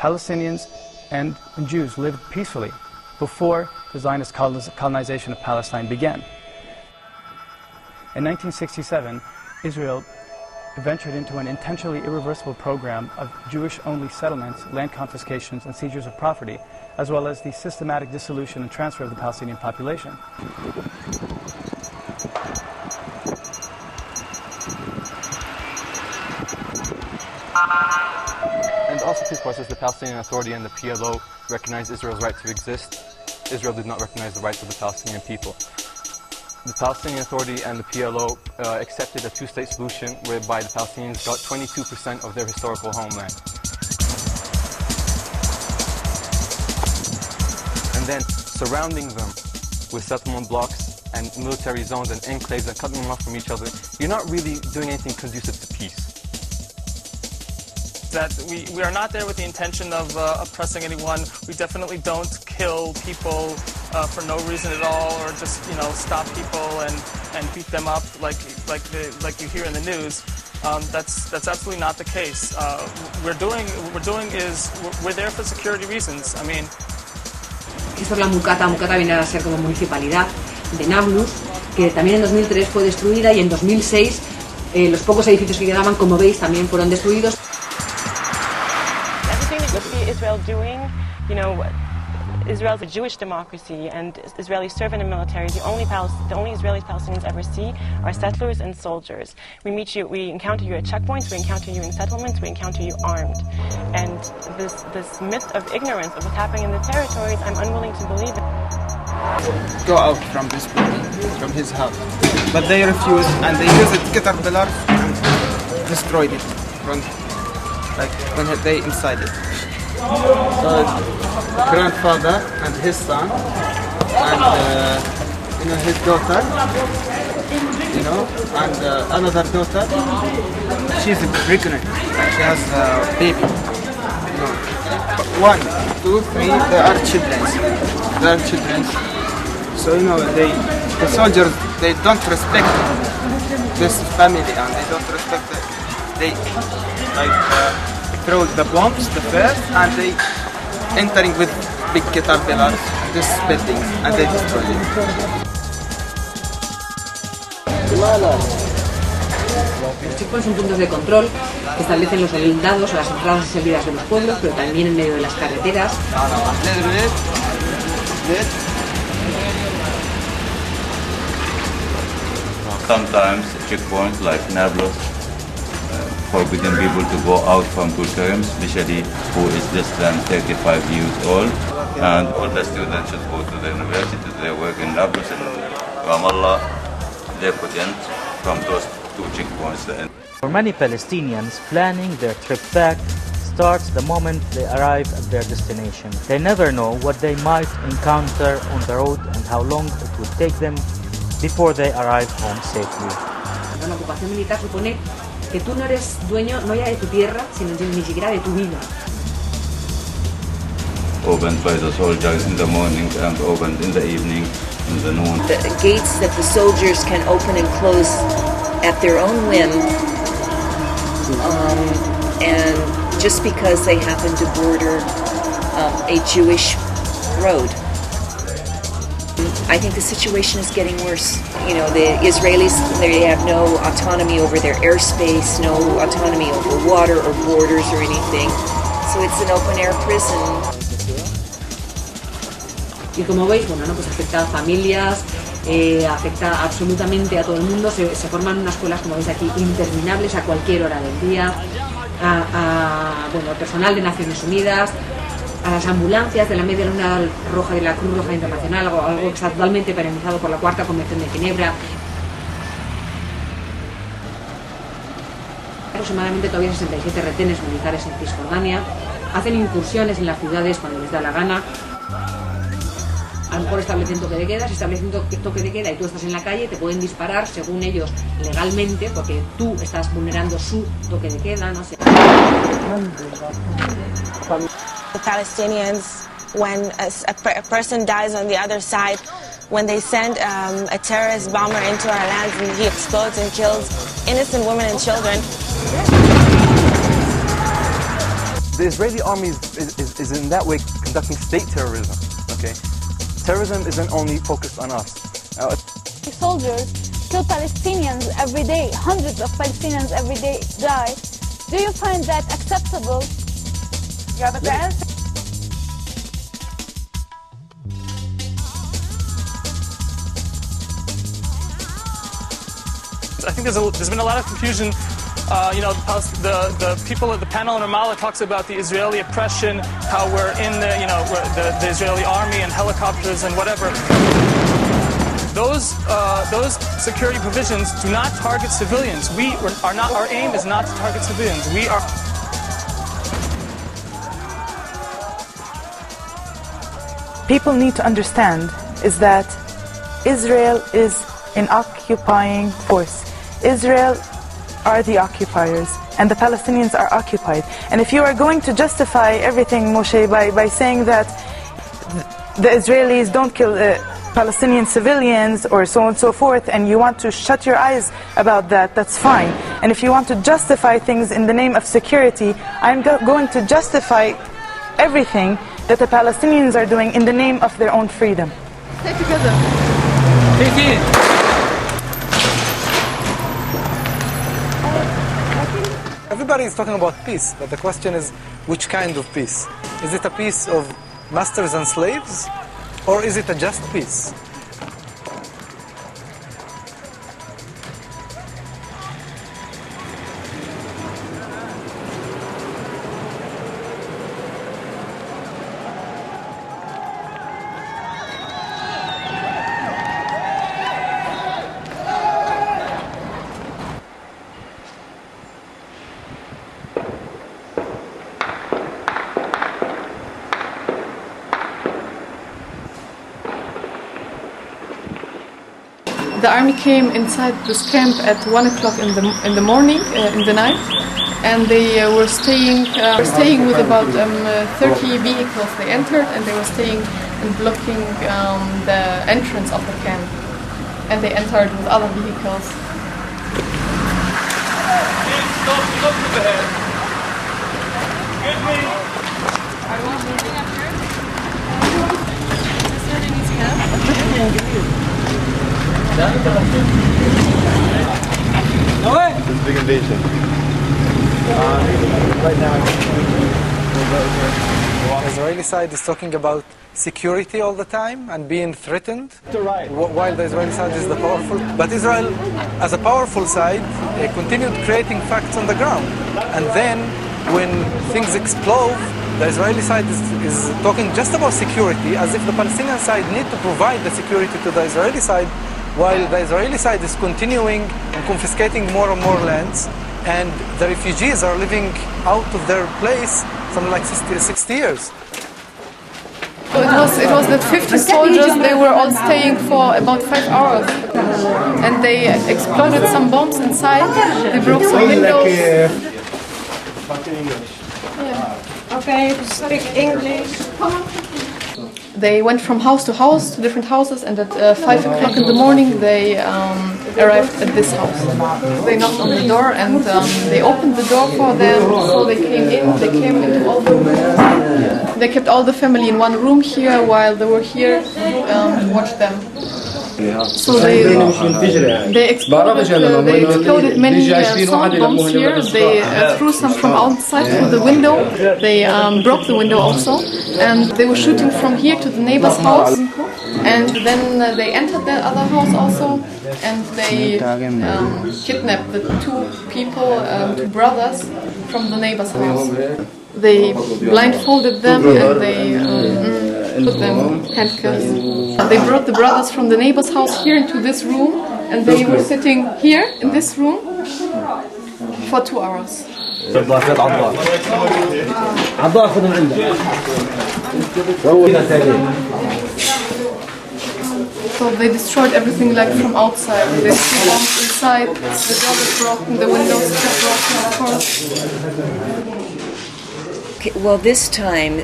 Palestinians and Jews lived peacefully before the Zionist colonization of Palestine began. In 1967, Israel ventured into an intentionally irreversible program of Jewish-only settlements, land confiscations, and seizures of property, as well as the systematic dissolution and transfer of the Palestinian population. And also two forces, the Palestinian Authority and the PLO, recognized Israel's right to exist. Israel did not recognize the rights of the Palestinian people. The Palestinian Authority and the PLO accepted a two-state solution whereby the Palestinians got 22% of their historical homeland. And then surrounding them with settlement blocks and military zones and enclaves and cutting them off from each other, you're not really doing anything conducive to peace. That we are not there with the intention of oppressing anyone. We definitely don't kill people for no reason at all, or just stop people and beat them up like you hear in the news. That's absolutely not the case. We're there for security reasons. I mean. Esto es la Mucata. Mucata viene a ser como municipalidad de Nablus, que también en 2003 fue destruida, y en 2006 los pocos edificios que quedaban, como veis, también fueron destruidos. Israel doing, Israel's a Jewish democracy, and Israelis serve in the military. The only Israelis Palestinians ever see are settlers and soldiers. We encounter you at checkpoints, we encounter you in settlements, we encounter you armed. And this myth of ignorance of what's happening in the territories, I'm unwilling to believe it. Go out from this building, from his house. But they refused, and they used caterpillars and destroyed it from, when they inside it. So grandfather and his son and his daughter, and another daughter. She's pregnant and she has a baby. 1, 2, 3. They are children. So the soldiers, they don't respect this family, and they don't respect throw the bombs, the first, and they entering with big caterpillars this building, and they destroy it. Los checkpoints son puntos de control que establecen los soldados a las entradas y salidas de los pueblos, pero también en medio de las carreteras. Sometimes checkpoints like Nablus forbidden people to go out from Turkey, especially who is less than 35 years old. And all the students should go to the university, they work in Nablus and Ramallah. They couldn't from those two checkpoints. For many Palestinians, planning their trip back starts the moment they arrive at their destination. They never know what they might encounter on the road and how long it would take them before they arrive home safely. La ocupación militar supone que tú no eres dueño no ya de tu tierra, sino ni siquiera de tu vida. Opened by the soldiers in the morning and opened in the evening, in the noon. The gates that the soldiers can open and close at their own whim, and just because they happen to border a Jewish road. I think the situation is getting worse. The Israelis, they have no autonomy over their airspace, no autonomy over water or borders or anything. So it's an open-air prison. Y como veis, pues afecta a familias, afecta absolutamente a todo el mundo. Se forman unas colas, como veis aquí, interminables a cualquier hora del día. Al personal de Naciones Unidas, a las ambulancias de la Media Luna Roja y de la Cruz Roja Internacional, algo que está totalmente penalizado por la Cuarta Convención de Ginebra. Aproximadamente todavía 67 retenes militares en Cisjordània. Hacen incursiones en las ciudades cuando les da la gana. A lo mejor establecen toque de queda. Si establecen toque de queda y tú estás en la calle, te pueden disparar según ellos legalmente, porque tú estás vulnerando su toque de queda, no sé. The Palestinians, when a person dies on the other side, when they send a terrorist bomber into our lands and he explodes and kills innocent women and children. The Israeli army is in that way conducting state terrorism, okay? Terrorism isn't only focused on us. Soldiers kill Palestinians every day. Hundreds of Palestinians every day die. Do you find that acceptable? Yeah, but the answer... I think there's been a lot of confusion. You know, the people at the panel in Ramallah talks about the Israeli oppression, how we're in the, you know, the Israeli army and helicopters and whatever. Those security provisions do not target civilians. Our aim is not to target civilians. People need to understand is that Israel is an occupying force. Israel are the occupiers, and the Palestinians are occupied. And if you are going to justify everything, Moshe, by saying that the Israelis don't kill Palestinian civilians or so on and so forth, and you want to shut your eyes about that, that's fine. And if you want to justify things in the name of security, I'm going to justify everything that the Palestinians are doing in the name of their own freedom. Stay together. Take it. Everybody is talking about peace, but the question is, which kind of peace? Is it a peace of masters and slaves, or is it a just peace? The army came inside this camp at 1 o'clock in the morning, in the night, and they were staying with about 30 vehicles. They entered and they were staying and blocking the entrance of the camp, and they entered with other vehicles. Stop with the head. Give me. Are we moving up here? Is this where they need to go? This big invasion. Right now, the Israeli side is talking about security all the time and being threatened, while the Israeli side is the powerful. But Israel, as a powerful side, continued creating facts on the ground. And then, when things explode, the Israeli side is talking just about security, as if the Palestinian side need to provide the security to the Israeli side, while the Israeli side is continuing and confiscating more and more lands, and the refugees are living out of their place something like 60 years. So it was that 50 soldiers, they were all staying for about 5 hours. And they exploded some bombs inside, they broke some windows. Okay, speak English. They went from house to house, to different houses, and at 5 o'clock in the morning they arrived at this house. They knocked on the door and they opened the door for them, so they came in, they came into all the rooms. They kept all the family in one room here while they were here to watch them. So they exploded many sound bombs here. They threw some from outside through the window. They broke the window also, and they were shooting from here to the neighbor's house. And then they entered the other house also, and they kidnapped the two people, two brothers from the neighbor's house. They blindfolded them and they put them handcuffs. They brought the brothers from the neighbor's house here into this room, and they were sitting here in this room for 2 hours. So they destroyed everything like from outside. They threw bombs inside, the door was broken, the windows were broken, of course. Well, this time,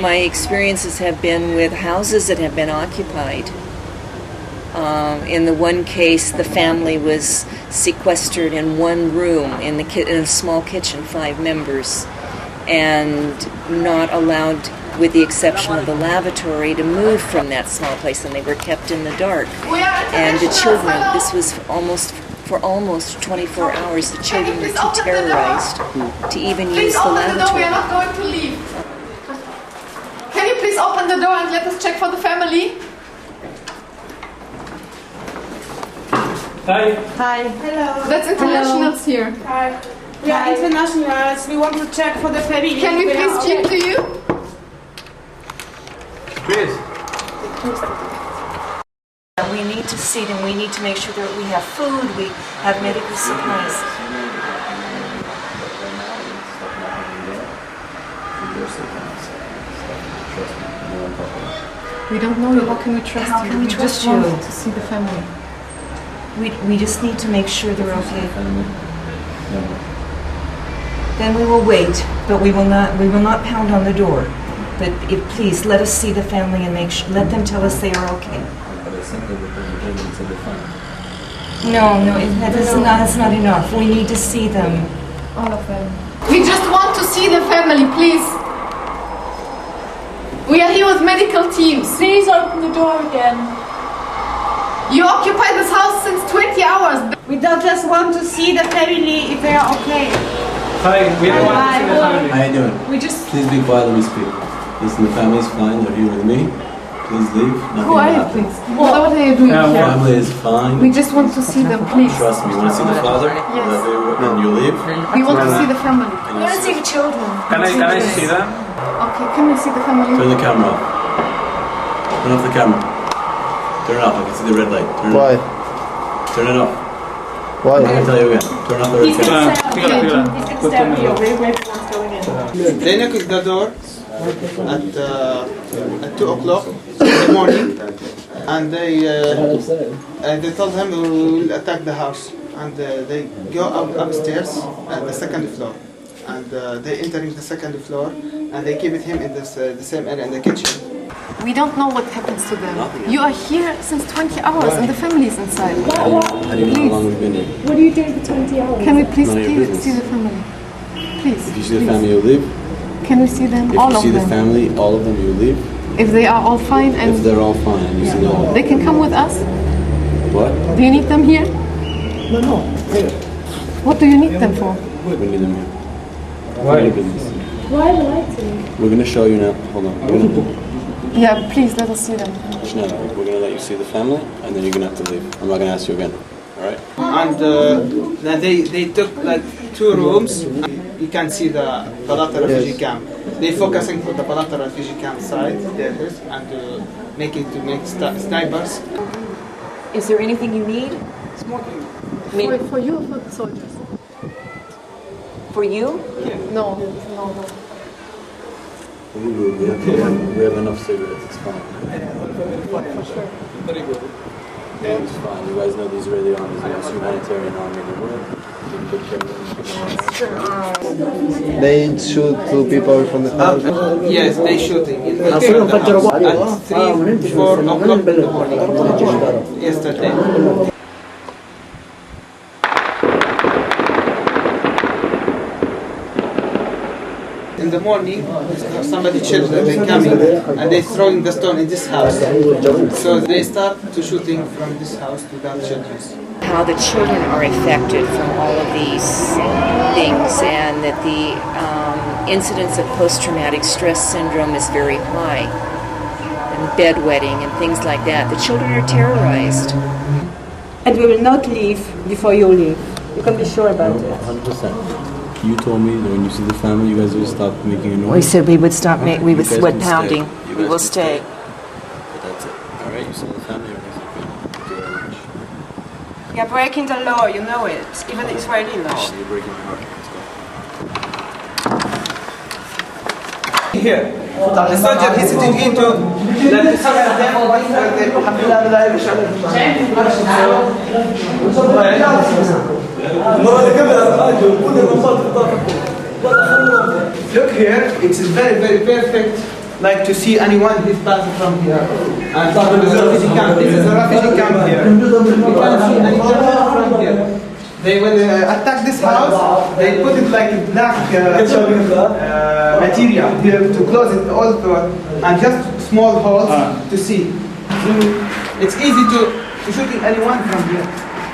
my experiences have been with houses that have been occupied. In the one case, the family was sequestered in one room in a small kitchen, 5 members, and not allowed, with the exception of the lavatory, to move from that small place, and they were kept in the dark. And the children, this was for almost 24 hours, the children were too terrorized to even use the lavatory. We are not going to leave. Can you please open the door and let us check for the family? Hi. Hi. Hello. That's internationals here. Hi. We are internationals. We want to check for the family. Can we please speak to you? Please. We need to see them. We need to make sure that we have food, we have medical supplies. We don't know you. How can we trust How you? can we trust just you? want to see the family. We just need to make sure they're okay. Then we will wait, but we will not pound on the door. But please let us see the family and let them tell us they are okay. No, that's not enough. We need to see them. All of them. We just want to see the family, please. We are here with medical teams. Please open the door again. You occupy this house since 20 hours. We don't just want to see the family if they are okay. Hi, we don't want to see the family. How you doing? We just... Please be quiet, let me speak. Listen, the family's fine, they're here with me. Please leave, nothing Who are will you, happen. please? What are you doing The here? family is fine. We just want to see them, please. Trust me, you want to see the father? Yes. And you leave? We want to see the family. We want to see the children. Can I see them? Okay, can we see the family? Turn the camera off. Turn off the camera. Turn it off, I can see the red light. Turn Why? it off. Turn it off. Why? I'm going to tell you again. Turn off the red camera. He's going to stand here. Everyone's going in. They knocked the door at 2 o'clock in the morning, and they told him we will attack the house. And they go upstairs at the second floor, and they entering the second floor, and they keep him in this the same area in the kitchen. We don't know what happens to them. You are here since 20 hours and the family is inside. How do you know how long we've been here? What are you doing for 20 hours? Can we please None of your business. see the family? Please. If you see the family, you leave. Can we see them? If All you of see them. the family, all of them, you leave. If they are all fine If and they're all fine and you see them all. they can come with us? What? Do you need them here? No. What do you need them for? We need them here. Why? Your business. Why lighting? We're going to show you now. Hold on. Yeah, please let us see them. We're going to let you see the family, and then you're going to have to leave. I'm not going to ask you again. All right? And then they took like 2 rooms. You can see the Balata refugee camp. They're focusing for the Balata refugee camp side there, and make snipers. Is there anything you need? For you or for the soldiers? For you? No. We have enough cigarettes. It's fine. For sure. It's fine. You guys know the Israeli army is the most humanitarian army in the world. Take good care of them. They shoot 2 people from the house. Yes, they shooting. At 3, 4 o'clock in the morning. Yesterday. In the morning, somebody children they coming and they throwing the stone in this house. So they start to shooting from this house to that children. How the children are affected from all of these things, and that the incidence of post-traumatic stress syndrome is very high, and bedwetting and things like that. The children are terrorized. And we will not leave before you leave. You can be sure about it. 100%. You told me that when you see the family, you guys would stop making a noise. We said we would stop. We would guys quit can pounding. stay. We will stay. But that's it. All right, you saw the family. Everything's okay. Thank you very much. You're breaking the law, you know it. Even the Israeli law. You're breaking my heart. Let's go. Here, the soldier is sitting into Look here, it's very, very perfect. Like to see anyone who's passing from here. And this is a refugee camp. This is a refugee camp here. You can see anyone from here. They will attack this house. They put it like a black material here to close it all and just small holes to see. It's easy to shooting anyone from here.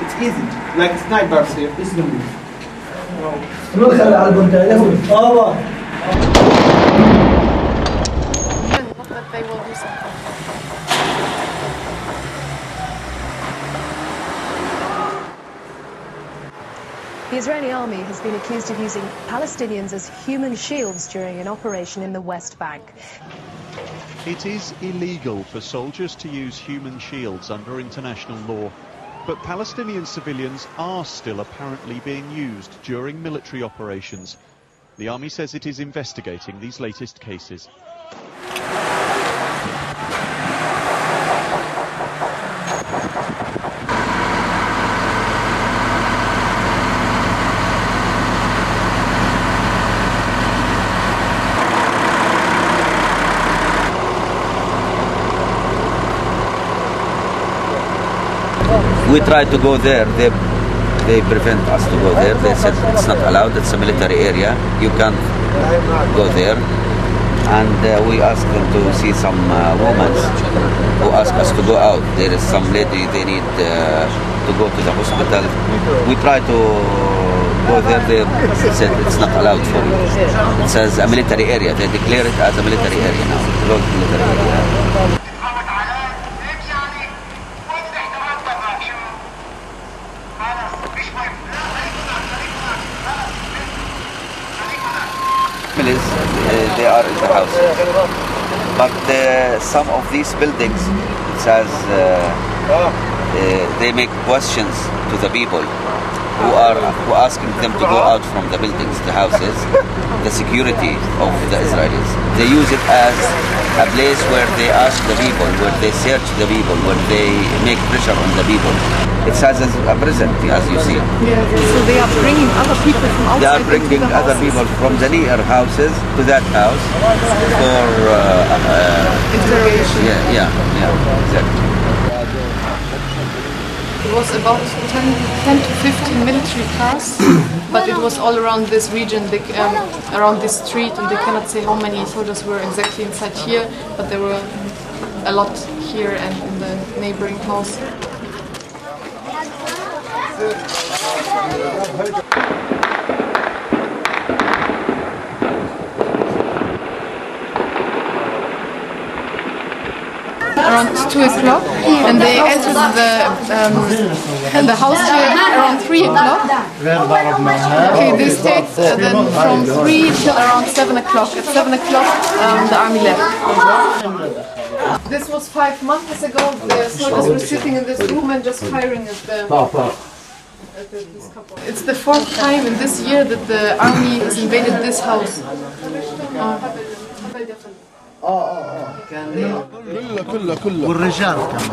It's easy, like snipers here. They will do something. The Israeli army has been accused of using Palestinians as human shields during an operation in the West Bank. It is illegal for soldiers to use human shields under international law, but Palestinian civilians are still apparently being used during military operations. The army says it is investigating these latest cases. We tried to go there, they prevent us to go there. They said it's not allowed, it's a military area, you can't go there. And we asked them to see some women who asked us to go out. There is some lady, they need to go to the hospital. We tried to go there, they said it's not allowed for you. It says a military area, they declare it as a military area now, closed military area. They are in the houses, but some of these buildings, it says they make questions to the people who are asking them to go out from the buildings, the houses, the security of the Israelis. They use it as a place where they ask the people, where they search the people, where they make pressure on the people. It has a prison, as you see. Yeah, so they are bringing other people from outside. They are bringing other people from the near houses to that house for interrogation. Yeah, exactly. It was about 10 to 15 military cars, but it was all around this region, around this street, and they cannot say how many soldiers were exactly inside here, but there were a lot here and in the neighboring house. Around 2 o'clock, and they entered the house here around 3 o'clock. Okay, they stayed then from 3 till around 7 o'clock. At 7 o'clock, the army left. This was 5 months ago. The soldiers were sitting in this room and just firing at this couple. It's the 4th time in this year that the army has invaded this house.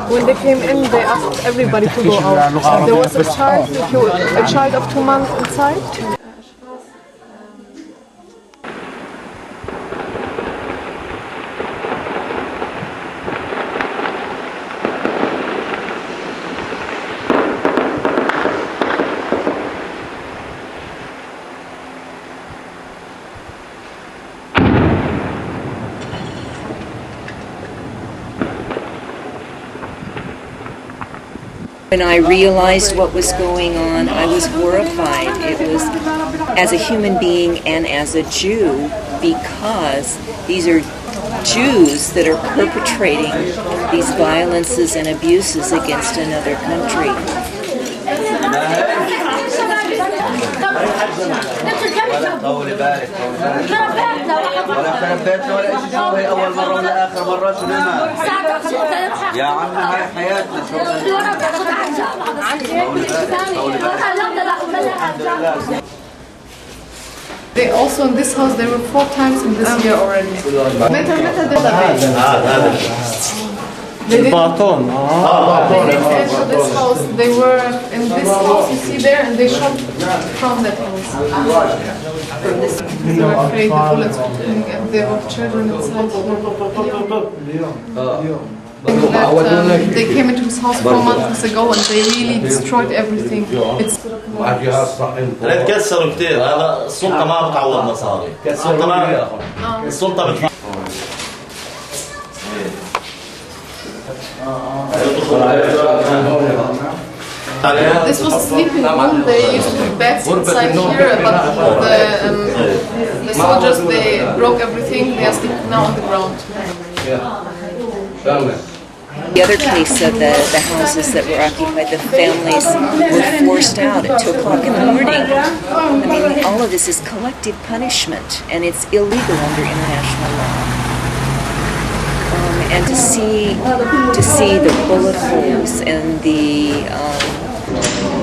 When they came in, they asked everybody to go out. There was a child of 2 months inside. When I realized what was going on, I was horrified. It was as a human being and as a Jew, because these are Jews that are perpetrating these violences and abuses against another country. They also in this house, there were 4 times in this year already. They didn't enter this house. They were in this house you see there, and they shot from that house. They were afraid the bullets were coming, and there were children inside. that they came into his house 4 months ago and they really destroyed everything. It's تكسروا كثير. هذا السلطة ما بتعوض مصاري. السلطة بتدفع. This was a sleeping room. They used to put beds inside here, but the soldiers, they broke everything. They are sleeping now on the ground. The other case of the houses that were occupied, the families were forced out at 2 o'clock in the morning. I mean, all of this is collective punishment, and it's illegal under international law. And to see the bullet holes and the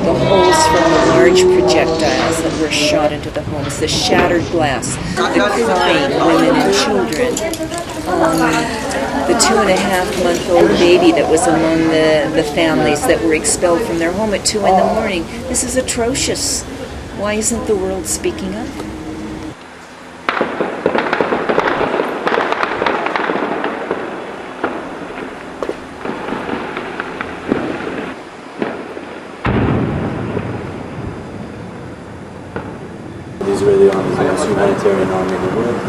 holes from the large projectiles that were shot into the homes, the shattered glass, the crying women and children, the 2.5-month-old baby that was among the families that were expelled from their home at 2 in the morning. This is atrocious. Why isn't the world speaking up? The Israeli army is the most humanitarian army in the world.